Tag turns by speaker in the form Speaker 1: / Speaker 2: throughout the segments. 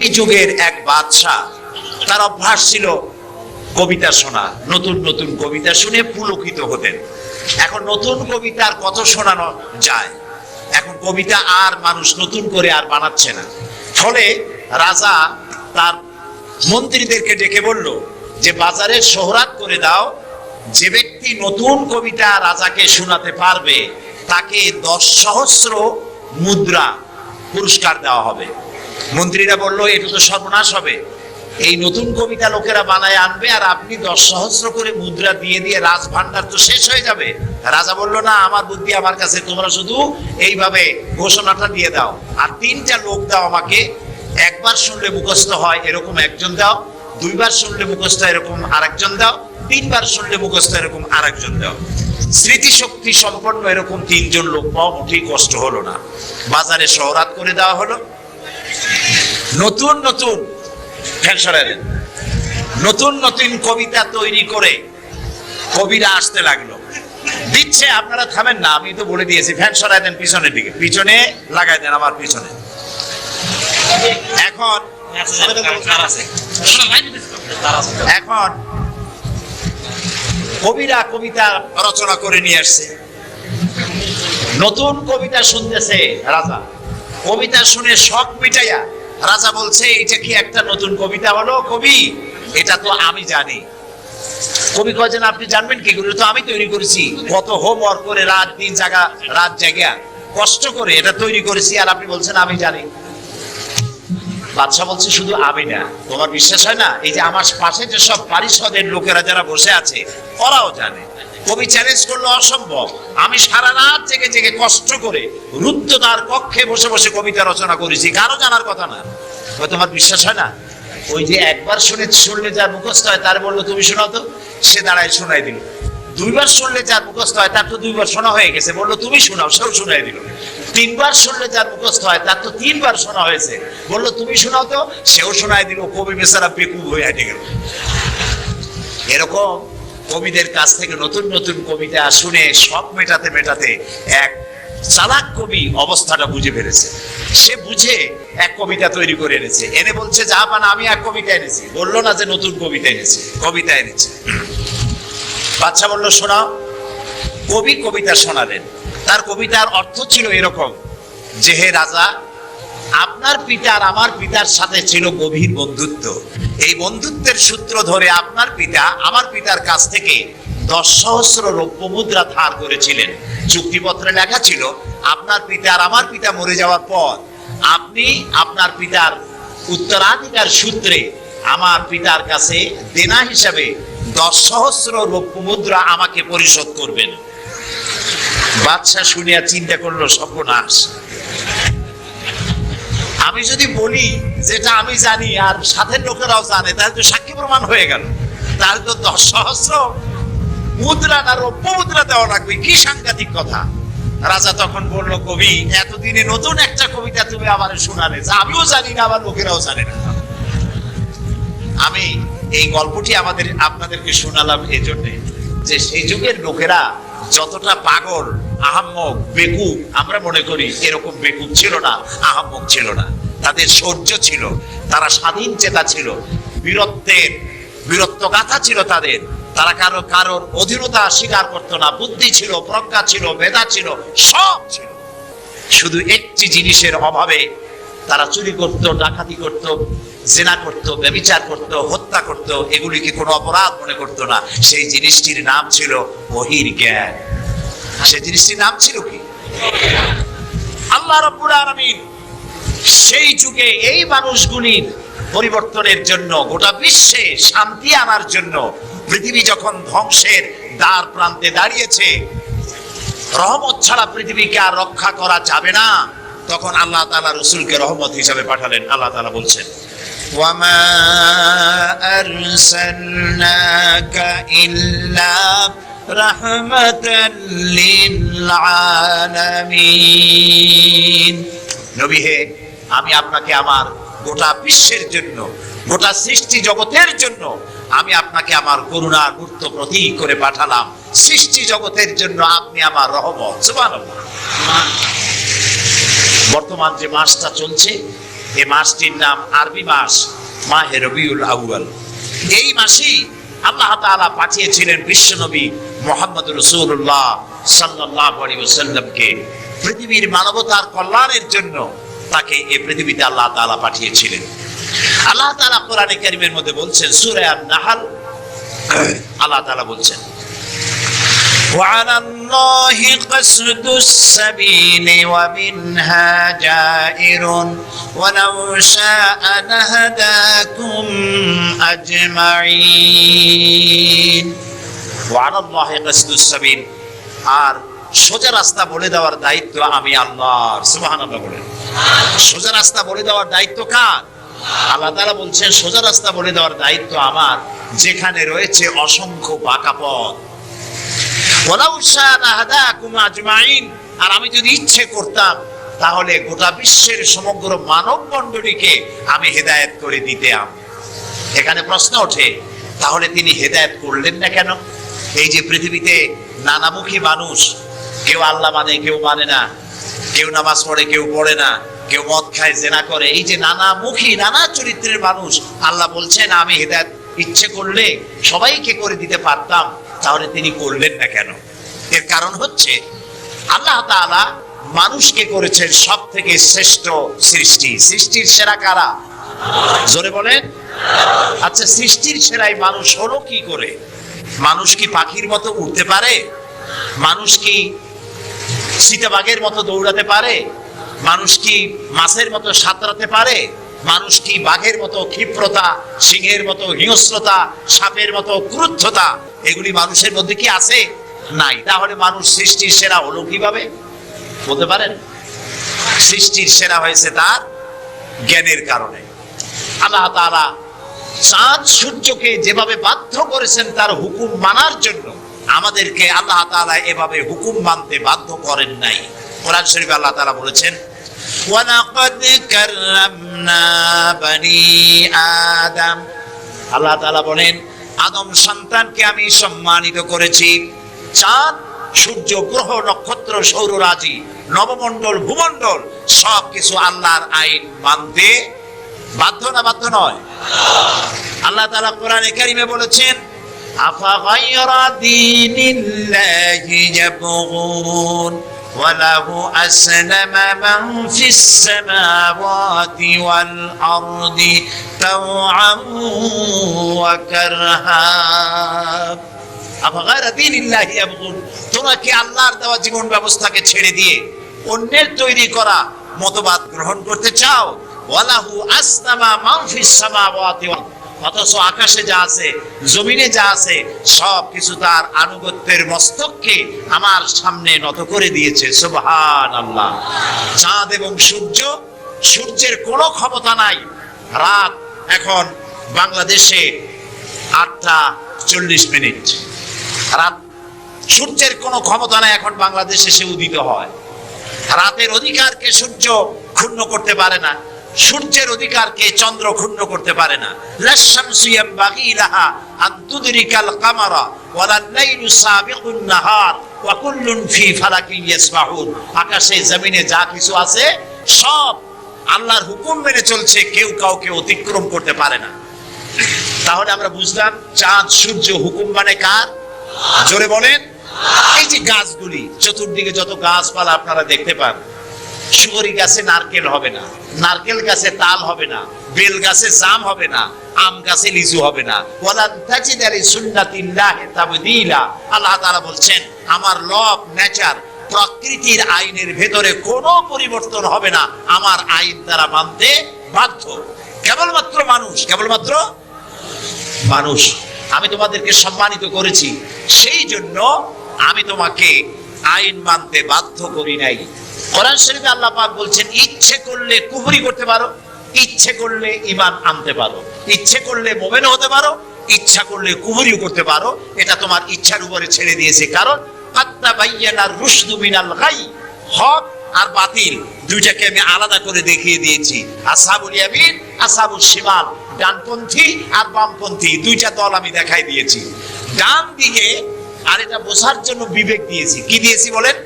Speaker 1: এই যুগের এক বাদশা, তার অভ্যাস ছিল কবিতা শোনা, নতুন নতুন কবিতা শুনে পুলকিত হতেন। এখন নতুন কবিতা আর কত শোনানো যায়, এখন কবিতা আর মানুষ নতুন করে আর বানাচ্ছে না। ফলে রাজা তার মন্ত্রীদেরকে ডেকে বলল যে বাজারে শোহরাত করে দাও, যে ব্যক্তি নতুন কবিতা রাজাকে শোনাতে পারবে তাকে 10 সহস্র মুদ্রা পুরস্কার দেওয়া হবে। মন্ত্রীরা বলল এটা তো সর্বনাশ হবে, এই নতুন কবিতা লোকেরা বানায় আনবে আর আপনি 10 সহস্র করে মুদ্রা দিয়ে দিয়ে রাজভান্ডার তো শেষ হয়ে যাবে। রাজা বলল না, আমার বুদ্ধি আমার কাছে, তোমরা শুধু এইভাবে ঘোষণাটা দিয়ে দাও আর 3টা লোক দাও আমাকে, একবার শুনলে মুখস্থ হয় এরকম একজন দাও, 2বার শুনলে মুখস্থ এরকম আরেকজন দাও, 3বার শুনলে মুখস্থ এরকম আরেকজন দাও। স্মৃতিশক্তি সম্পন্ন এরকম 3 জন লোক পাওয়া মোটেই কষ্ট হলো না। বাজারে শোহরাত করে দেওয়া হলো। নতুন নতুন নতুন নতুন কবিতা তৈরি করে কবিরা আসতে লাগলো, দিচ্ছে। আপনারা থামেন না, আমি তো বলে দিয়েছি, ফ্যান সরাই দেন পিছনের দিকে, পিছনে লাগাই দেন আমার পিছনে। এখন কবিরা কবিতা রচনা করে নিয়ে আসছে, নতুন কবিতা শুনতেছে রাজা। কবিতা শুনে শখ মিটাইয়া রাজা বলছে এটা কি একটা নতুন কবিতা হলো কবি? এটা তো আমি জানি। কবি কয় যেন আপনি জানবেন কি করে, তো আমি তৈরি করেছি, কত হোমওয়ার্ক করে রাত জায়গা কষ্ট করে এটা তৈরি করেছি, আর আপনি বলছেন আমি জানি। বাদশা বলছে শুধু আমি না, তোমার বিশ্বাস হয় না? এই যে আমার পাশে যে সব পারিষদের লোকেরা যারা বসে আছে ওরাও জানে। কবি চ্যালেঞ্জ করলো অসম্ভব, আমি সারা রাত জেগে জেগে কষ্ট করে রুদ্ধদ্বার কক্ষে বসে বসে কবিতা রচনা করেছি, কারো জানার কথা না। তোমার বিশ্বাস হয় না? ওই যে একবার শুনলে যার মুখস্থ হয় তার বললো তুমি শোনাও তো, সে দাঁড়ায় শোনাই দিল। 2বার শুনলে যার মুখস্থ হয় তার তো 2বার শোনা হয়ে গেছে, বললো তুমি শোনাও, সেও শোনাই দিল। 3বার শুনলে যার মুখস্থ হয় তার তো 3বার শোনা হয়েছে, বললো তুমি শোনাও তো, সেও শোনাই দিল। কবি বেচারা বেকুব হয়ে হেঁটে গেল। এরকম কবিদের কাছ থেকে নতুন নতুন কবিতা শুনে শখ মেটাতে মেটাতে এক চালাক কবি অবস্থাটা বুঝে ফেলেছে। সে বুঝে এক কবিতা তৈরি করে এনেছে, এনে বলছে যা পান আমি এক কবিতা এনেছি। বললো না যে নতুন কবিতা এনেছে, কবিতা এনেছে। বাদশা বলল শোনাও। কবি কবিতা শোনালেন। তার কবিতার অর্থ ছিল এরকম যে হে রাজা, আপনার পিতা আর আমার পিতার সাথে ছিল গভীর বন্ধুত্ব। এই বন্ধুত্বের সূত্র ধরে আপনার পিতা আমার পিতার কাছ থেকে 10 সহস্র রৌপ্য মুদ্রা ধার করেছিলেন। চুক্তিপত্রে লেখা ছিল আপনার পিতা আর আমার পিতা মরে যাওয়ার পর আপনি আপনার পিতার উত্তরাধিকার সূত্রে আমার পিতার কাছে দেনা হিসাবে 10 সহস্র রৌপ্য মুদ্রা আমাকে পরিশোধ করবেন। বাদশা শুনিয়া চিন্তা করলো সর্বনাশ, আমি যদি বলি যেটা আমি জানি আর সাথের লোকেরাও জানে তাহলে তো সাক্ষী প্রমাণ হয়ে গেল, তাহলে তো 10 সহস্র মুদ্রা না রৌপ্য মুদ্রা দেওয়া লাগবে, কি সাংঘাতিক কথা। রাজা তখন বলল কবি এতদিনে নতুন একটা কবিতা তুমি আবার শোনালে, যা আমিও জানি না আবার লোকেরাও জানে না। আমি এই গল্পটি আপনাদেরকে শোনালাম এই জন্য যে সেই যুগের লোকেরা যতটা পাগল, আহাম্মক, বেকুব আমরা মনে করি, এরকম বেকুব ছিল না, আহাম্মক ছিল না। তাদের শৌর্য ছিল, তারা স্বাধীন চেতা ছিল, বীরত্বগাথা ছিল তাদের। তারা কারোর অধীনতা স্বীকার করতো না, বুদ্ধি ছিল, প্রজ্ঞা ছিল, মেধা ছিল, সব ছিল। শুধু একটি জিনিসের অভাবে তারা চুরি করত, ডাকাতি করত, জেনা করত, ব্যভিচার করত, হত্যা করত, এগুলিকে কোনো অপরাধ মনে করতো না। সেই জিনিসটির নাম ছিল ওহীর জ্ঞান। সেই জিনিসটির নাম ছিল কি? আল্লাহ রাব্বুল আলামিন সেই যুগে এই মানুষগুলির পরিবর্তনের জন্য, গোটা বিশ্বে শান্তি আনার জন্য, পৃথিবী যখন ধ্বংসের দ্বার প্রান্তে দাঁড়িয়েছে, রহমত ছাড়া পৃথিবীকে আর রক্ষা করা যাবে না, তখন আল্লাহ তাআলা রাসূলকে রহমত হিসেবে পাঠালেন। আল্লাহ তাআলা বলছেন ওয়ামা আরসালনাকা ইল্লা রাহমাতাল লিল আলামিন। নবী হে, আমি আপনাকে আমার গোটা বিশ্বের জন্য, গোটা সৃষ্টি জগতের জন্য আমি আপনাকে আমার করুণার মূর্ত প্রতীক করে পাঠালাম। সৃষ্টি জগতের জন্য আপনি আমার রহমত। সুবহানাল্লাহ। বর্তমান যে মাসটা চলছে এই মাসটির নাম আরবি মাস মাহে রবিউল আউয়াল। এই মাসেই আল্লাহ তাআলা পাঠিয়েছিলেন বিশ্বনবী মুহাম্মদ রাসূলুল্লাহ সাল্লাল্লাহু আলাইহি ওয়াসাল্লামকে পৃথিবীর মানবতার কল্যাণের জন্য। তাকে এই পৃথিবীতে আল্লাহ তাআলা পাঠিয়েছিলেন। আল্লাহ তাআলা কোরআনে কারীমের মধ্যে বলছেন, সূরা আন-নাহল, আল্লাহ তাআলা বলছেন, وعلى الله قصد السبيل ومنها جائر ولو شاء لهداكم أجمعين وعلى الله قصد السبيل। আর সোজা রাস্তা বলে দেওয়ার দায়িত্ব আমি আল্লাহর। সুবহানাল্লাহ বলেন। সোজা রাস্তা বলে দেওয়ার দায়িত্ব কার? আল্লাহ তাআলা বলছেন সোজা রাস্তা বলে দেওয়ার দায়িত্ব আমার, যেখানে রয়েছে অসংখ্য বাঁকা পথ। ওয়ালাউ শাআ লাহাদাকুম আজমাইন। আর আমি যদি ইচ্ছে করতাম তাহলে গোটা বিশ্বের সমগ্র মানব মণ্ডলীকে আমি হেদায়েত করে দিতাম। এখানে প্রশ্ন ওঠে, তাহলে তিনি হেদায়েত করলেন না কেন? এই যে পৃথিবীতে নানামুখী মানুষ, কেউ আল্লাহ মানে কেউ মানে না, কেউ নামাজ পড়ে কেউ পড়ে না, কেউ মদ খায় জেনা করে, এই যে নানামুখী নানা চরিত্রের মানুষ, আল্লাহ বলছেন আমি হেদায়েত ইচ্ছে করলে সবাইকে করে দিতে পারতাম, তাহলে তিনি করলেন না কেন? এর কারণ হচ্ছে আল্লাহ তাআলা মানুষকে করেছেন সব থেকে শ্রেষ্ঠ সৃষ্টি। সৃষ্টির সেরা কারা? জোরে বলেন। আচ্ছা, সৃষ্টির সেরাই মানুষ হলো কি করে? মানুষ কি পাখির মতো উড়তে পারে? মানুষ কি চিতাবাঘের মতো দৌড়াতে পারে? মানুষ কি মাছের মতো সাঁতরাতে পারে? মানুষ কি বাঘের মতো ক্ষিপ্রতা, সিংহের মতো হিংস্রতা, সাপের মতো ক্রুদ্ধতা এগুলি মানুষের মধ্যে কি আছে? নাই। তাহলে মানুষ সৃষ্টির সেরা হলো কিভাবে? বলতে পারেন? সৃষ্টির সেরা হয়েছে তার জ্ঞানের কারণে। আল্লাহ তাআলা চাঁদ সূর্যকে যেভাবে বাধ্য করেছেন তার হুকুম মানার জন্য, আমাদেরকে আল্লাহ তাআলা এভাবে হুকুম মানতে বাধ্য করেন নাই। কোরআন শরীফে আল্লাহ তাআলা বলেছেন, ওয়ালাকাদ কাররামনা বনি আদম। আল্লাহ তাআলা বলেন, আদম সন্তানকে আমি সম্মানিত করেছি। চাঁদ, সূর্য, গ্রহ, নক্ষত্র, সৌররাজি, নবমণ্ডল, ভূমণ্ডল সবকিছু আল্লাহর আইন মানতে বাধ্য না বাধ্য নয়? আল্লাহ তাআলা কোরআনে কারীমে বলেছেন, আফা গায়রা দীনিল্লাহি ইয়াবগুন ওয়ালাহু আসলামা মান ফিস সামাওয়াতি ওয়াল আরদি তাওআন ওয়া কারহা। আফা গায়রা দীনিল্লাহি ইয়াবগুন, তোমরা কি আল্লাহর দেওয়া জীবন ব্যবস্থাকে ছেড়ে দিয়ে অন্যের তৈরি করা মতবাদ গ্রহণ করতে চাও? ওয়ালাহু আসলামা মান ফিস সামাওয়াতি ওয়াল, অথচ আকাশে যা আছে, জমিনে যা আছে সব কিছু তার আনুগত্যের মস্তককে আমার সামনে নত করে দিয়েছে। সুবহানাল্লাহ। চাঁদ এবং সূর্য, সূর্যের কোনো ক্ষমতা নাই। রাত এখন বাংলাদেশে 8:40। রাত, সূর্যের কোনো ক্ষমতা নাই এখন বাংলাদেশে সে উদিত হয়। রাতের অধিকারকে সূর্য ক্ষুণ্ণ করতে পারে না, সূর্যের অধিকারকে চন্দ্র ক্ষুণ্ণ করতে পারে না। লাশ-শামসু ইয়ানবাগি লাহা আন তুদরিকাল কামারা ওয়ালাল লাইলু সাবিকুন নাহার ওয়া কুল্লুন ফি ফালাকিন ইয়াসবাহুন। আকাশে জমিনে যা কিছু আছে সব আল্লাহর হুকুম মেনে চলছে, কেউ কাউকে অতিক্রম করতে পারে না। তাহলে আমরা বুঝলাম চাঁদ সূর্য হুকুম মানে কার? জোরে বলেন। এই যে গাছগুলি, চতুর্দিকে যত গাছপালা আপনারা দেখতে পান, সুগরি গাছে নারকেল হবে না, নারকেল গাছে তাল হবে না, বেল গাছে জাম হবে না, আম গাছে লিচু হবে না। ওয়ালান তাজিদা লিসুন্নাতিল্লাহি তাবদীলা। আল্লাহ তাআলা বলছেন আমার ল অফ নেচার, প্রকৃতির আইনের ভেতরে কোনো পরিবর্তন হবে না, আমার আইন দ্বারা মানতে বাধ্য। কেবলমাত্র মানুষ, কেবলমাত্র মানুষ। আমি তোমাদেরকে সম্মানিত করেছি, সেই জন্য আমি তোমাকে আইন মানতে বাধ্য করি নাই। কোরআন শরীফে আল্লাহ পাক বলছেন, ইচ্ছে করলে কুফরি করতে পারো, ইচ্ছে করলে ঈমান আনতে পারো, ইচ্ছে করলে মুমিন হতে পারো, ইচ্ছা করলে কুফরিও করতে পারো। এটা তোমার ইচ্ছার উপরে ছেড়ে দিয়েছে। কারণ কাত্তা বাইয়ানার রুশদু মিনাল গাই, হক আর বাতিল দুইটাকে আমি আলাদা করে দেখিয়ে দিয়েছি। আসহাবুল ইয়ামিন, আসহাবুশ শিমাল, ডানপন্থী আর বামপন্থী দুইটা দল আমি দেখাই দিয়েছি। ডান দিকে, আর এটা বোঝার জন্য বিবেক দিয়েছি। কি দিয়েছি বলেন?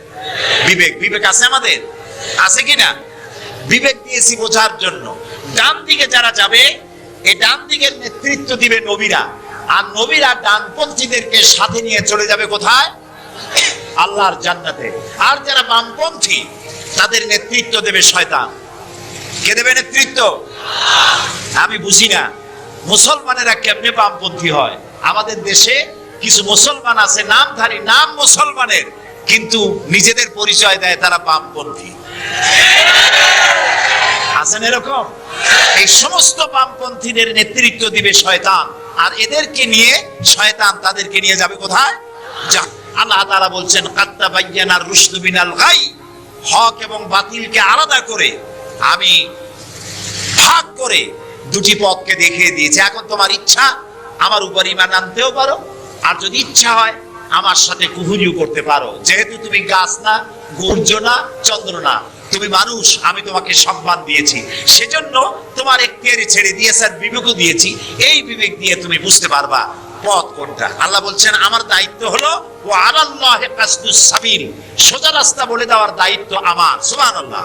Speaker 1: বিবেক। বিবেক আছে আমাদের? আছে কিনা? বিবেক দিয়েছি বোঝার জন্য। ডান দিকে যারা যাবে এই ডান দিকের নেতৃত্ব দিবে নবীরা, আর নবীরা ডানপন্থীদেরকে সাথে নিয়ে চলে যাবে কোথায়? আল্লাহর জান্নাতে। আর যারা বামপন্থী তাদের নেতৃত্ব দেবে শয়তান। কে দেবে নেতৃত্ব? আমি বুঝি না মুসলমানেরা কেমনে বামপন্থী হয়। আমাদের দেশে কিছু মুসলমান আছে নামধারী, নাম মুসলমানের, কিন্তু নিজেদের পরিচয় দেয় তারা বামপন্থী। আছেন এরকম? এই সমস্ত বামপন্থীদের নেতৃত্ব দিবে শয়তান, আর এদেরকে নিয়ে শয়তান তাদেরকে নিয়ে যাবে কোথায়? আল্লাহ তাআলা বলছেন কাত্তা বাইয়ানার রুশদু মিনাল গাই, হক এবং বাতিলকে আলাদা করে আমি ভাগ করে দুটি পথকে দেখিয়ে দিয়েছি। এখন তোমার ইচ্ছা আমার উপর ঈমান আনতেও পারো, আর যদি ইচ্ছা হয় আমার সাথে কুহুরিও করতে পারো। যেহেতু তুমি গাছ না, সূর্য না, চন্দ্র না, তুমি মানুষ, আমি তোমাকে সম্মান দিয়েছি, সেজন্য তোমার এখতিয়ারই ছেড়ে দিয়েছি আর বিবেকও দিয়েছি। এই বিবেক দিয়ে তুমি বুঝতে পারবা পথ কোনটা। আল্লাহ বলছেন আমার দায়িত্ব হলো ওয়া আলাল্লাহি কাসদুস সাবিল, সোজা রাস্তা বলে দেওয়ার দায়িত্ব আমার। সুবহানাল্লাহ,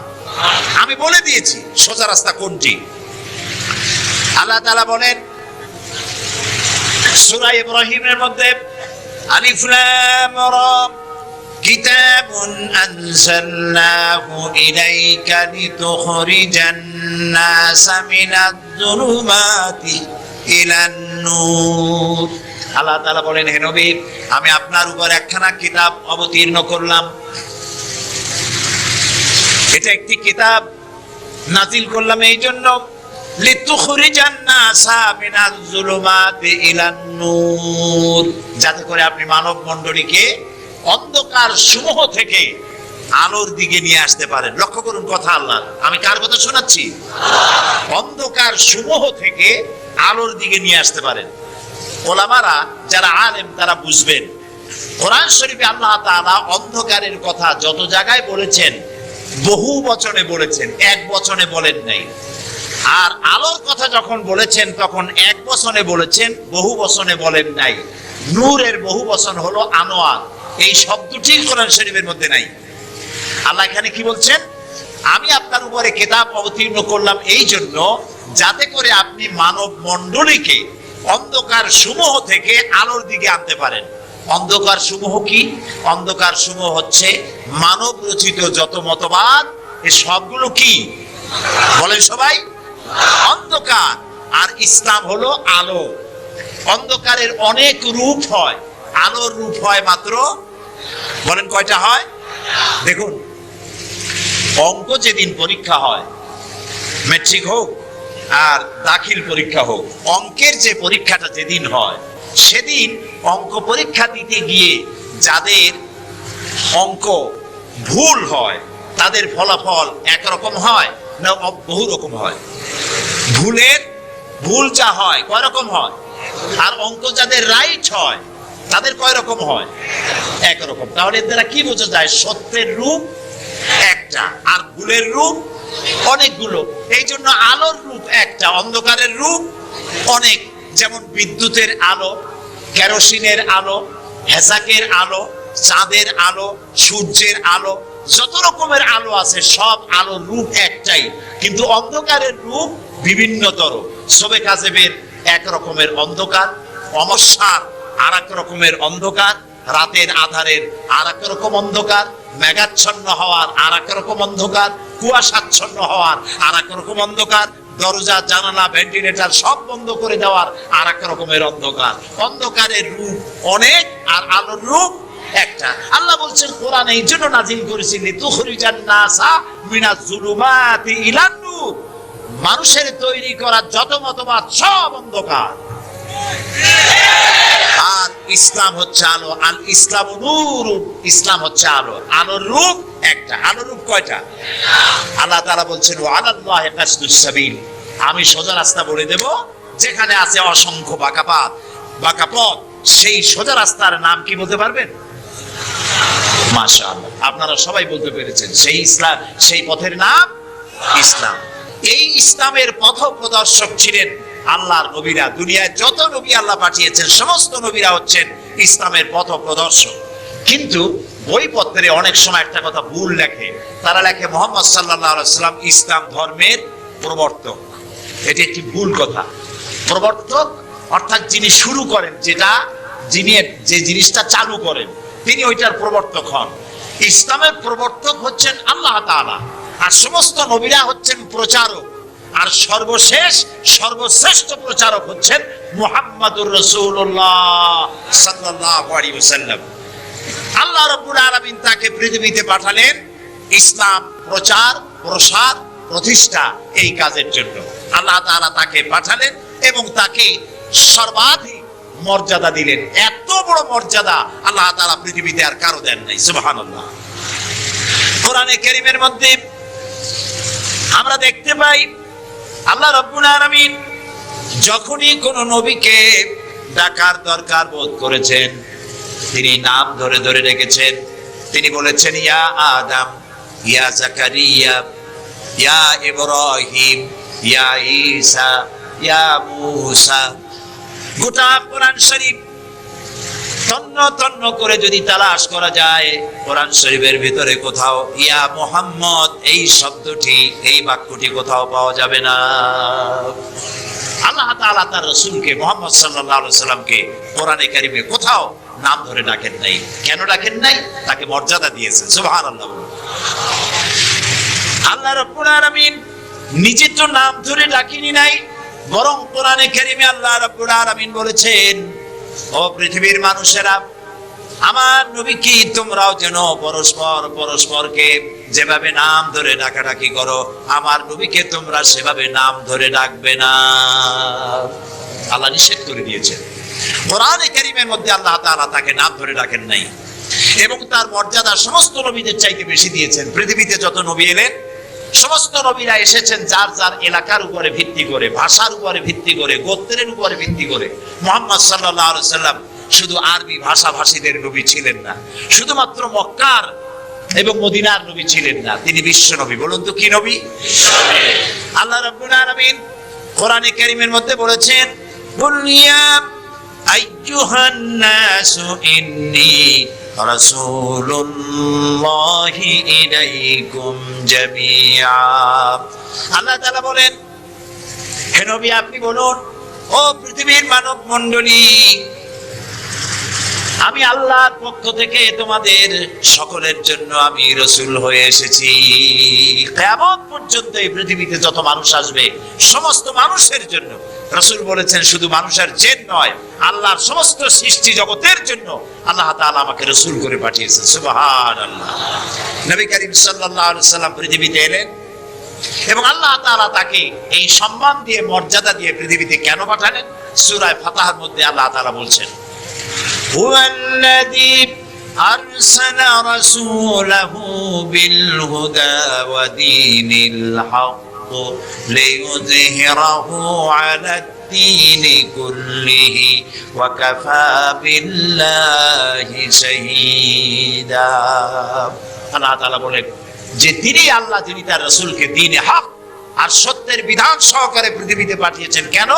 Speaker 1: আমি বলে দিয়েছি সোজা রাস্তা কোনটি। আল্লাহ তাআলা বলেন সূরা ইব্রাহিমের মধ্যে আলিফ লাম রা কিতাবুন আনজালনাহু ইলাইকা লিতুখরিজান নাসা মিনাজ-যুলুমাতি ইলান নূর। আল্লাহ তাআলা বলেন হে নবী, আমি আপনার উপর একখানা কিতাব অবতীর্ণ করলাম। এটা একটি কিতাব নাজিল করলাম এই জন্য লিতুখরিজান নাসা মিনাজ-যুলুমাতি ইলান নূর, যাতে করে আপনি মানব মণ্ডলীকে অন্ধকার সমূহ থেকে আলোর দিকে নিয়ে আসতে পারেন। লক্ষ্য করুন কথা আল্লাহ, আমি কার কথা শোনাচ্ছি? অন্ধকার সমূহ থেকে আলোর দিকে নিয়ে আসতে পারেন। ওলামারা যারা আলেম তারা বুঝবেন, কোরআন শরীফে আল্লাহ তাআলা অন্ধকারের কথা যত জায়গায় বলেছেন বহু বচনে বলেছেন, এক বচনে বলেন নাই। আর আলোর কথা যখন বলেছেন তখন এক বচনে বলেছেন, বহু বচনে বলেন নাই। নূরের বহু বচন হলো আনোয়ার, এই শব্দটি কোরআন শরীফের মধ্যে নাই। আল্লাহ এখানে কি বলছেন? আমি আপনার উপরে কিতাব অবতীর্ণ করলাম এই জন্য যাতে করে আপনি মানব মণ্ডলীকে অন্ধকার সমূহ থেকে আলোর দিকে আনতে পারেন। অন্ধকার সমূহ কি? অন্ধকার সমূহ হচ্ছে মানব রচিত যত মতবাদ, এই সবগুলো কি বলেন সবাই? অন্ধকার। আর ইসলাম হলো আলো। অন্ধকারের অনেক রূপ হয়, আলোর রূপ হয় মাত্র, বলেন কয়টা হয়? দেখুন, অঙ্ক যেদিন পরীক্ষা হয়, ম্যাট্রিক হোক আর দাখিল পরীক্ষা হোক, অঙ্কের যে পরীক্ষাটা যেদিন হয় সেদিন অঙ্ক পরীক্ষা দিতে গিয়ে যাদের অঙ্ক ভুল হয় তাদের ফলাফল একরকম হয় না বহু রকম হয়? ভুল যা হয় কয় রকম হয়, আর অঙ্ক যাদের রাইট হয় তাদের কয় রকম হয়? একরকম। তাহলে এর দ্বারা কি বোঝা যায়? সত্যের রূপ একটা আর ভুলের রূপ অনেকগুলো। এই জন্য আলোর রূপ একটা, অন্ধকারের রূপ অনেক। যেমন বিদ্যুতের আলো, কেরোসিনের আলো, হেসাকের আলো, চাঁদের আলো, সূর্যের আলো, যত রকমের আলো আছে সব আলোর রূপ একটাই, কিন্তু অন্ধকারের রূপ বিভিন্নতর। সবে কাজেবের এক রকমের অন্ধকার, অমাবস্যার আর এক রকমের অন্ধকার, রাতের আধারের আর এক রকম অন্ধকার, মেঘাচ্ছন্ন হওয়ার আর এক রকম অন্ধকার, কুয়াশাচ্ছন্ন হওয়ার আর এক রকম অন্ধকার, দরজা জানালা ভেন্টিলেটর সব বন্ধ করে দেওয়ার আর এক রকমের অন্ধকার। অন্ধকারের রূপ অনেক আর আলোর রূপ একটা। আল্লাহ বলছেন কোরআন এই জন্য নাজিল করেছি লিতুখরিজান নাসা মিনাজ-যুলুমাতি ইলান নূর, মানুষের তৈরি করা যত মতবাদ সব অন্ধকার, আর ইসলাম হচ্ছে আলো। আল ইসলামু নূর, ইসলাম হচ্ছে আলো। আলোর রূপ একটা। আলোর রূপ কয়টা? আল্লাহ তাআলা বলছেন ওয়া আলাল্লাহি কাসদুস সাবিল, আমি সোজা রাস্তা বলে দেব, যেখানে আছে অসংখ্য বাঁকা পথ, সেই সোজা রাস্তার নাম কি বলতে পারবেন? মাশাআল্লাহ, আপনারা সবাই বলতে পেরেছেন। সেই ইসলাম, সেই পথের নাম ইসলাম। এই ইসলামের পথ প্রদর্শক ছিলেন আল্লাহর নবীরা। দুনিয়ায় যত নবী আল্লাহ পাঠিয়েছেন সমস্ত নবীরা হচ্ছেন ইসলামের পথ প্রদর্শক। কিন্তু বইপত্রে অনেক সময় একটা কথা ভুল লেখে, তারা লেখে মুহাম্মদ সাল্লাল্লাহু আলাইহি ওয়াসাল্লাম ইসলাম ধর্মের প্রবর্তক। এটি একটি ভুল কথা। প্রবর্তক অর্থাৎ যিনি শুরু করেন, যিনি যে জিনিসটা চালু করেন, তিনি ওইটার প্রবর্তক হন। ইসলামের প্রবর্তক হচ্ছেন আল্লাহ তাআলা, আর সমস্ত নবীরা হচ্ছেন প্রচারক, আর সর্বশ্রেষ্ঠ প্রচারক হচ্ছেন মুহাম্মাদুর রাসূলুল্লাহ সাল্লাল্লাহু আলাইহি ওয়াসাল্লাম। আল্লাহ রাব্বুল আলামিন তাকে পৃথিবীতে পাঠালেন ইসলাম প্রচার, প্রসার, প্রতিষ্ঠা এই কাজের জন্য। আল্লাহ তাআলা তাকে পাঠালেন এবং তাকে সর্বাধিক মর্যাদা দিলেন। এত বড় মর্যাদা আল্লাহ তাআলা পৃথিবীতে আর কারো দেন নাই। সুবহানাল্লাহ। কোরআনে কারীমের মধ্যে আমরা দেখতে পাই আল্লাহ রাব্বুল আলামিন যখনই কোন নবীকে ডাকার দরকার বোধ করেছেন, তিনি নাম ধরে ধরে ডেকেছেন। তিনি বলেছেন, ইয়া আদম, ইয়া জাকারিয়া, ইয়া ইব্রাহিম, ইয়া ঈসা, ইয়া মূসা। গোটা কোরআন শরীফ তন্ন তন্ন করে যদি তালাশ করা যায়, কোরআন শরীফের ভিতরে কোথাও ইয়া মুহাম্মদ এই শব্দটি, এই বাক্যটি কোথাও পাওয়া যাবে না। আল্লাহ তাআলা তার রাসূলকে মুহাম্মদ সাল্লাল্লাহু আলাইহি ওয়াসাল্লামকে কোরআনে কারীমে কোথাও নাম ধরে ডাকেন নাই। কেন ডাকেন নাই? তাকে মর্যাদা দিয়েছেন। সুবহানাল্লাহ। আল্লাহ রাব্বুল আলামিন নিজে তো নাম ধরে ডাকেনি নাই, বরং কোরআনে কারীমে আল্লাহ রাব্বুল আলামিন বলেছেন, ও পৃথিবীর মানুষেরা, আমার নবীকে তোমরাও যেন পরস্পরকে যেভাবে নাম ধরে ডাকাডাকি করো, আমার নবীকে তোমরা সেভাবে নাম ধরে ডাকবে না। আল্লাহ নিষেধ করে দিয়েছেন। কোরআনে কারীমের মধ্যে আল্লাহ তাআলা তাকে নাম ধরে ডাকেন নাই এবং তার মর্যাদা সমস্ত নবীদের চাইতে বেশি দিয়েছেন। পৃথিবীতে যত নবী এলেন, সমস্ত নবীরা এসেছেন যার যার এলাকার উপরে ভিত্তি করে, ভাষার উপরে ভিত্তি করে, গোত্রের উপরে ভিত্তি করে। মুহাম্মদ সাল্লাল্লাহু আলাইহি ওয়াসাল্লাম শুধু আরবি ভাষাভাষীদের নবী ছিলেন না, শুধুমাত্র মক্কার এবং মদিনার নবী ছিলেন না, তিনি বিশ্ব নবী। বলুন তো কি নবী? আল্লাহ রাব্বুল আলামিন কোরআনে কারীমের মধ্যে বলেছেন, কুল ইয়া আইয়ুহান নাসু ইন্নী রাসূলুল্লাহি ইলাইকুম জামিআ। আল্লাহ তাআলা বলেন, হে নবী আপনি বলুন, ও পৃথিবীর মানব মণ্ডলী, আমি আল্লাহর পক্ষ থেকে তোমাদের সকলের জন্য আমি রাসূল হয়ে এসেছি। কিয়ামত পর্যন্ত এই পৃথিবীতে যত মানুষ আসবে, সমস্ত মানুষের জন্য। রাসূল বলেছেন, শুধু মানুষের জেন নয়, আল্লাহর সমস্ত সৃষ্টি জগতের জন্য আল্লাহ তাআলা আমাকে রাসূল করে পাঠিয়েছেন। সুবহানাল্লাহ। নবী করিম সাল্লাল্লাহু আলাইহি ওয়াসাল্লাম পৃথিবীতে এলেন এবং আল্লাহ তাআলা তাকে এই সম্মান দিয়ে, মর্যাদা দিয়ে পৃথিবীতে কেন পাঠালেন? সূরা ফাতহার মধ্যে আল্লাহ তাআলা বলছেন, হুয়াল্লাযী আরসালা রাসূলাহু বিল হুদা ওয়া দীনিল হক লিইয়ুযহিরাহু আলাদ-দীনি কুল্লিহি ওয়া কাফা বিল্লাহি শাহীদা। আল্লাহ তাআলা বলেন যে তিনি আল্লাহ, যিনি তার রাসূলকে দ্বীনে হক আর সত্যের বিধান সহকারে পৃথিবীতে পাঠিয়েছেন। কেন?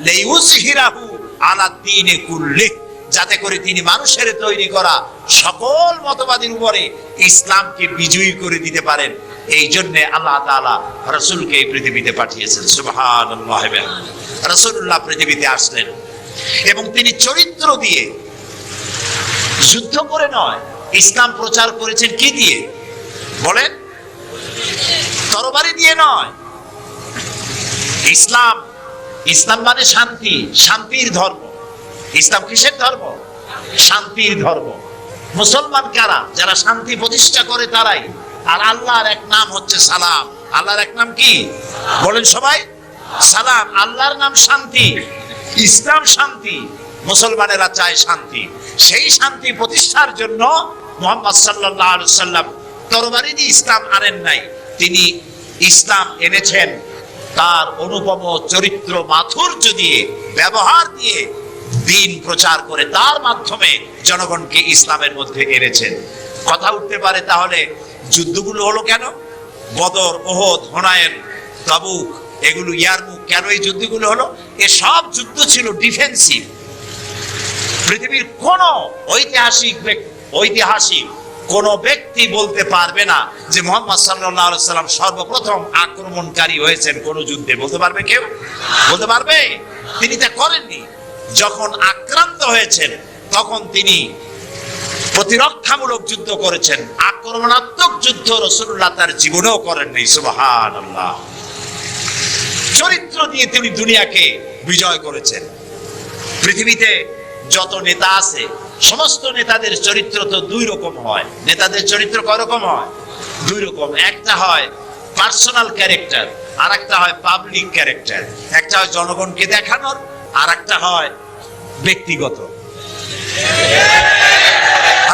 Speaker 1: লিইয়ুযহিরাহু আলাদ-দীনি কুল্লিহি, যাতে করে তিনি মানুষের তৈরি করা সকল মতবাদের উপরে ইসলামকে বিজয়ী করে দিতে পারেন। এই জন্য আল্লাহ তাআলা রাসূলকে এই পৃথিবীতে পাঠিয়েছেন। সুবহানাল্লাহ। রাসূলুল্লাহ পৃথিবীতে আসলেন এবং তিনি চরিত্র দিয়ে, যুদ্ধ করে নয়, ইসলাম প্রচার করেছেন কি দিয়ে? বলেন, তরবারি দিয়ে নয়। ইসলাম মানে শান্তি, শান্তির ধর্ম। ইসলাম কিসের ধর্ম? শান্তির ধর্ম। মুসলমান কারা? যারা শান্তি প্রতিষ্ঠা করে তারাই। আর আল্লাহর এক নাম হচ্ছে সালাম। আল্লাহর এক নাম কি? বলেন সবাই, সালাম। আল্লাহর নাম শান্তি, ইসলাম শান্তি, মুসলমানেরা চায় শান্তি। সেই শান্তি প্রতিষ্ঠার জন্য মুহাম্মদ সাল্লাল্লাহু আলাইহি ওয়াসাল্লাম তরবারি দিয়ে ইসলাম আনেন নাই, তিনি ইসলাম এনেছেন তার অনুপম চরিত্র মাধুর্য দিয়ে, ব্যবহার দিয়ে, দিন প্রচার করে তার মাধ্যমে জনগণকে ইসলামের মধ্যে এনেছেন। কথা উঠতে পারে, তাহলে যুদ্ধগুলো হলো কেন? বদর, ওহদ, হুনাইন, তাবুক, এগুলো, ইয়ারমুক, কেন এই যুদ্ধগুলো হলো? এসব যুদ্ধ ছিল ডিফেন্সিভ। পৃথিবীর কোন ঐতিহাসিক কোন ব্যক্তি বলতে পারবে না যে মুহাম্মদ সাল্লাল্লাহু আলাইহি সাল্লাম সর্বপ্রথম আক্রমণকারী হয়েছেন কোন যুদ্ধে। বলতে পারবে কেউ? বলতে পারবে? তিনি তা করেননি। যখন আক্রান্ত হয়েছেন তখন তিনি প্রতিরক্ষামূলক যুদ্ধ করেছেন, আক্রমণাত্মক যুদ্ধ রাসূলুল্লাহ তার জীবনেও করেননি। সুবহানাল্লাহ। চরিত্র দিয়ে তিনি দুনিয়াকে বিজয় করেছেন। পৃথিবীতে যত নেতা আছে সমস্ত নেতাদের চরিত্র তো দুই রকম হয়। নেতাদের চরিত্র কয় রকম হয়? দুই রকম। একটা হয় পার্সোনাল ক্যারেক্টার, আর একটা হয় পাবলিক ক্যারেক্টার। একটা হয় জনগণকে দেখানোর, আর একটা হয় ব্যক্তিগত।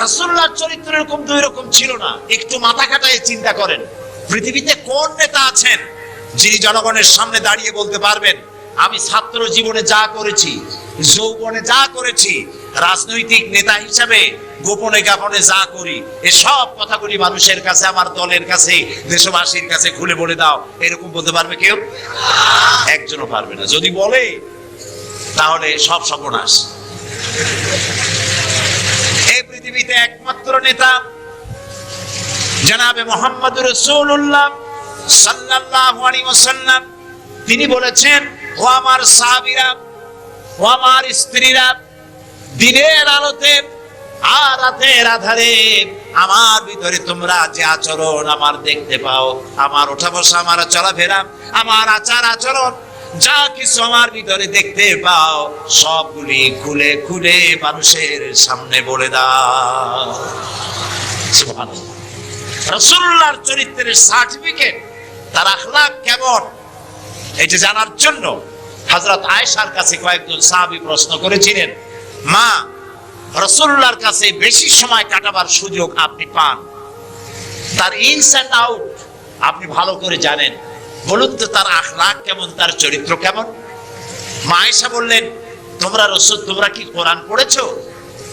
Speaker 1: রাসূলুল্লাহর চরিত্র এরকম দুই রকম ছিল না। একটু মাথা খাটায় চিন্তা করেন, পৃথিবীতে কোন নেতা আছেন যিনি জনগণের সামনে দাঁড়িয়ে বলতে পারবেন আমি ছাত্র জীবনে যা করেছি, যৌবনে যা করেছি, রাজনৈতিক নেতা হিসাবে গোপনে গোপনে যা করি, এসব কথাগুলি মানুষের কাছে, আমার দলের কাছে, দেশবাসীর কাছে খুলে বলে দাও, এরকম বলতে পারবে কেউ? একজনও পারবে না। যদি বলে তাহলে সব সর্বনাশ। এই পৃথিবীতে একমাত্র নেতা জনাবে মুহাম্মদুর রাসূলুল্লাহ সাল্লাল্লাহু আলাইহি ওয়াসাল্লাম। তিনি বলেছেন, ও আমার সাহাবীরা, ও আমার স্ত্রীরা, দিনের আলোতে আর রাতের আধারে আমার ভিতরে তোমরা যে আচরণ আমার দেখতে পাও, আমার ওঠা বসা, আমার চলাফেরা, আমার আচার আচরণ, যা কিছু আমার ভিতরে দেখতে পাও সবগুলি খুলে খুলে মানুষের সামনে বলে দাও। সুবহানাল্লাহ। রাসূলুল্লাহর চরিত্রের সার্টিফিকেট, তার আখলাক কেমন, এটা জানার জন্য হযরত আয়েশার কাছে কয়েকজন সাহাবী প্রশ্ন করেছিলেন, মা, রাসূলুল্লাহর কাছে বেশি সময় কাটাবার সুযোগ আপনি পান, তার ইনস এন্ড আউট আপনি ভালো করে জানেন, বলুন তো তার আখলাক কেমন, তার চরিত্র কেমন? মা আয়েশা বললেন, তোমরা কি কোরআন পড়েছো?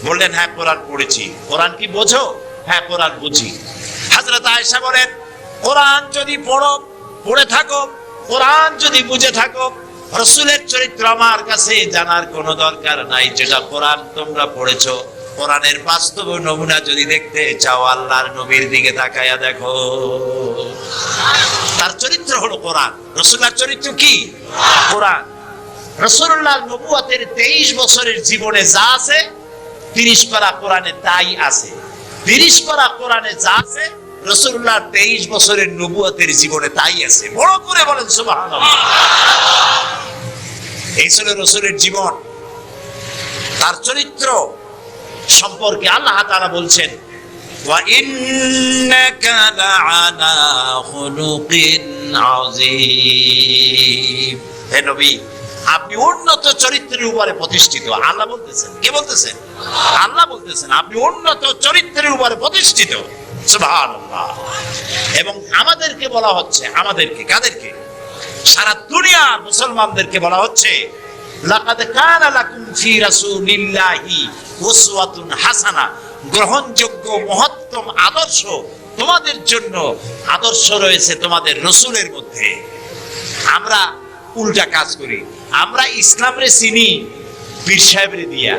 Speaker 1: বললেন, হ্যাঁ কোরআন পড়েছি। কোরআন কি বোঝো? হ্যাঁ কোরআন বুঝি। হযরত আয়েশা বলেন, কোরআন যদি পড়ে থাকো, কোরআন যদি বুঝে থাকো, রাসূলের চরিত্র আমার কাছে জানার কোনো দরকার নাই। যেটা কোরআন তোমরা পড়েছো, কোরআনের বাস্তব নমুনা যদি দেখতে চাও, আল্লাহর নবীর দিকে তাকায়া দেখো। তার চরিত্র হলো কোরআন। রাসূলুল্লাহর চরিত্র কি? কোরআন। রাসূলুল্লাহর নবুয়তের 23 বছরের জীবনে যা আছে 30 পারা কোরআনে তাই আছে। 30 পারা কোরআনে যা আছে রাসূলুল্লাহর 23 বছরের নবুয়তের জীবনে তাই আছে। বড় করে বলেন সুবহানাল্লাহ। এই ছিল রাসূলের জীবন। তার চরিত্র সম্পর্কে আল্লাহ তাআলা বলছেন, ওয়া ইন্নাকা লাআলা খুলুকিন আযীম। হে নবী, আপনি উন্নত চরিত্রের উপরে প্রতিষ্ঠিত। আল্লাহ বলতেছেন। কে বলতেছেন? আল্লাহ বলতেছেন আপনি উন্নত চরিত্রের উপরে প্রতিষ্ঠিত। সুবহানাল্লাহ। এবং আমাদেরকে বলা হচ্ছে, আমাদেরকে, কাদেরকে? সারা দুনিয়ার মুসলমানদেরকে বলা হচ্ছে, লাকাদ কানা লাকুম ফি রাসূলিল্লাহি উসওয়াতুন হাসানা। গ্রহণযোগ্য মহত্তম আদর্শ তোমাদের জন্য আদর্শ রয়েছে তোমাদের রাসূলের মধ্যে। আমরা উল্টা কাজ করি। আমরা ইসলামরে চিনি পীর সাহেবরে দিয়া,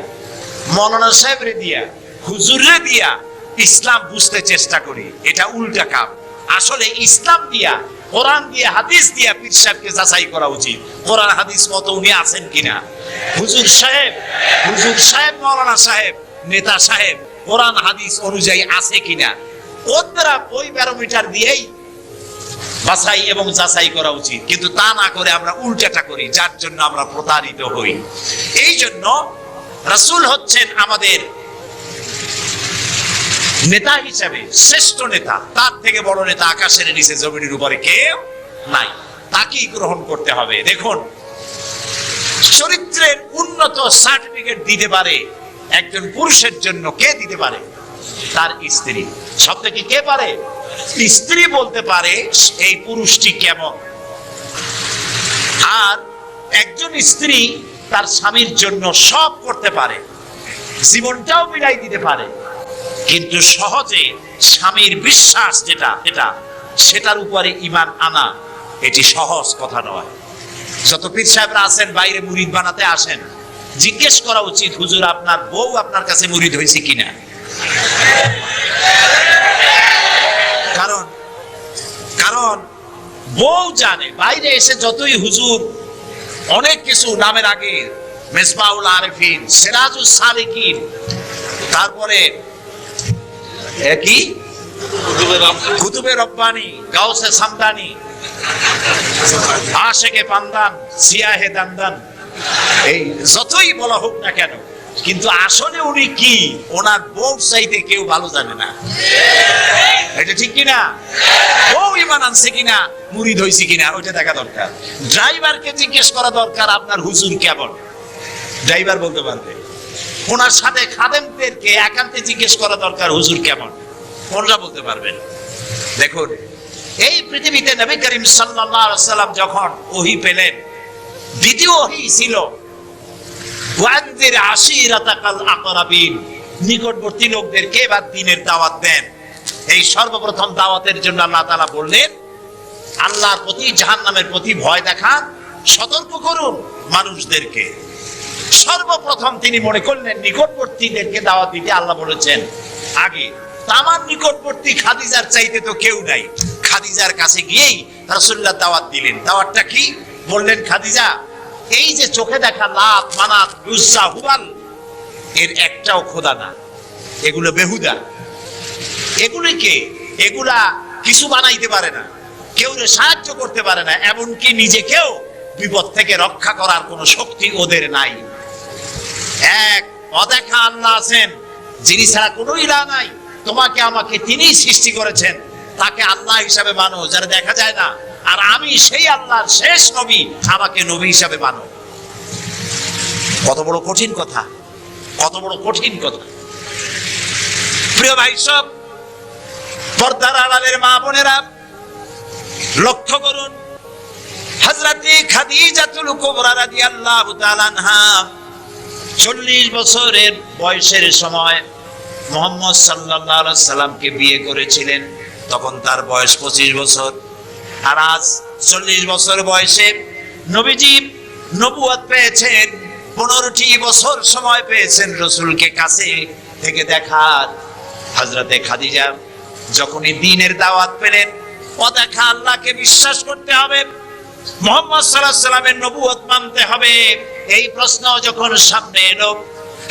Speaker 1: মৌলানা সাহেবরে দিয়া, হুজুররে দিয়া ইসলাম বুঝতে চেষ্টা করি। এটা উল্টা কাজ। আসলে ইসলাম দিয়া, কোরআন দিয়া, হাদিস দিয়া পীর সাহেবকে যাচাই করা উচিত, কোরআন হাদিস মতো উনি আছেন কিনা। হুজুর সাহেব, মৌলানা সাহেব, নেতা সাহেব কোরআন হাদিস অনুযায়ী আছে কিনা, ওই ব্যারোমিটার দিয়েই বাছাই এবং যাচাই করা উচিত। কিন্তু তা না করে আমরা উল্টাটা করি, যার জন্য আমরা প্রতারিত হই। এই জন্য রাসূল হচ্ছেন আমাদের নেতা হিসাবে শ্রেষ্ঠ নেতা। তার থেকে বড় নেতা আকাশের নিচে জমিনের উপরে কেউ নাই। তাকেই গ্রহণ করতে হবে। দেখুন, চরিত্রের উন্নত সার্টিফিকেট দিতে পারে একজন পুরুষের জন্য কে দিতে পারে? তার স্ত্রী। সব থেকে কে পারে? স্ত্রী বলতে পারে এই পুরুষটি কেমন। আর একজন স্ত্রী তার স্বামীর জন্য সব করতে পারে, জীবনটাও বিলাই দিতে পারে, কিন্তু সহজে স্বামীর বিশ্বাস যেটা সেটার উপরে ঈমান আনা এটি সহজ কথা নয়। যত পীর সাহেবরা আছেন বাইরে মুরিদ বানাতে আসেন, জিজ্ঞেস করা উচিত, হুজুর আপনার বউ আপনার কাছে মুরিদ হয়েছে কিনা? বউ জানে, বাইরে এসে যতই হুজুর অনেক কিছু নামের আগে মেসবাউল আরিফিন, সিরাজুস সালিকিন, তারপরে কি কুতুবে রব্বানি, গাউসে সামদানি, আশেকে পান্দান, সিয়াহে দান্দান, এই যতই বলা হোক না কেন, কিন্তু আসলে উনি কি ওনার বউ চাইতে কেউ ভালো জানে না। এটা ঠিক কিনা? বউ ঈমান আনছে কিনা, মুরিদ হইছে কিনা, ওইটা দেখা দরকার। ড্রাইভারকে জিজ্ঞেস করা দরকার আপনার হুজুর কেমন, ড্রাইভার বলতে পারবে। ওনার সাথে খাদেমদেরকে একান্তে জিজ্ঞেস করা দরকার হুজুর কেমন, ওনারা বলতে পারবেন। দেখুন, এই পৃথিবীতে নবী করিম সাল্লাল্লাহু আলাইহি ওয়াসাল্লাম যখন ওহী পেলেন, দ্বিতীয় ওহী ছিল ওয়ানজির আশিরাতাকাল আকরাবিন, নিকটবর্তী লোকদেরকে এবার দ্বীনের দাওয়াত দেন। এই সর্বপ্রথম দাওয়াতের জন্য আল্লাহ তাআলা বললেন, আল্লাহর প্রতি, জাহান্নামের প্রতি ভয় দেখান, সতর্ক করুন মানুষদেরকে। সর্বপ্রথম তিনি মনে করলেন নিকটবর্তীদেরকে দাওয়াত দিতে আল্লাহ বলেছেন আগে। আমার নিকটবর্তী খাদিজার চাইতে তো কেউ নাই। খাদিজার কাছে গিয়েই রাসূলুল্লাহ দাওয়াত দিলেন। দাওয়াতটা কি? বললেন, খাদিজা, এই যে চোখে দেখা লাত, মানাত, উজ্জা, হুবাল, এর একটাও খোদা না, এগুলো বেহুদা। এগুলা কিছু বানাইতে পারে না, কেউ সাহায্য করতে পারে না, এমনকি নিজেকেও বিপদ থেকে রক্ষা করার কোনো শক্তি ওদের নাই। এক অদেখা আল্লাহ আছেন, যিনি ছাড়া কোনো ইলাহ নাই। তোমাকে আমাকে তিনিই সৃষ্টি করেছেন, তাকে আল্লাহ হিসাবে মানো, যারা দেখা যায় না। আর আমি সেই আল্লাহর শেষ নবী, আমাকে নবী হিসাবে মানো। কত বড় কঠিন কথা, কত বড় কঠিন কথা। প্রিয় ভাই সব, পর্দার আড়ালের মা বোনেরা, লক্ষ্য করুন, হযরতে খাদিজাতুল কুবরা রাদিয়াল্লাহু তাআলা আনহা 40 বছরের বয়সের সময় মুহাম্মদ সাল্লাল্লাহু আলাইহি সাল্লামকে বিয়ে করেছিলেন। তখন তার বয়স 25 বছর। আর আজ 40 বছর বয়সে নবীজি নবুয়ত পেয়েছেন, 15টি বছর সময় পেয়েছেন রাসূলকে কাছে থেকে দেখার। হযরতে খাদিজা যখনই দ্বীনের দাওয়াত পেলেন, অদেখা আল্লাহকে বিশ্বাস করতে হবে, মুহাম্মদ সাল্লাল্লাহু আলাইহি সাল্লামের নবুয়ত মানতে হবে, এই প্রশ্ন যখন সামনে এলো,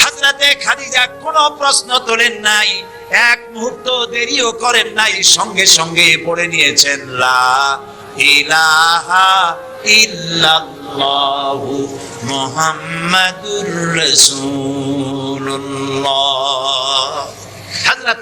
Speaker 1: হযরতে খাদিজা কোনো প্রশ্ন তোলেন নাই, এক মুহূর্ত দেরিও করেন নাই, সঙ্গে সঙ্গে পড়ে নিয়েছেন লা ইলাহা ইল্লাল্লাহু মুহাম্মাদুর রাসূলুল্লাহ। হযরত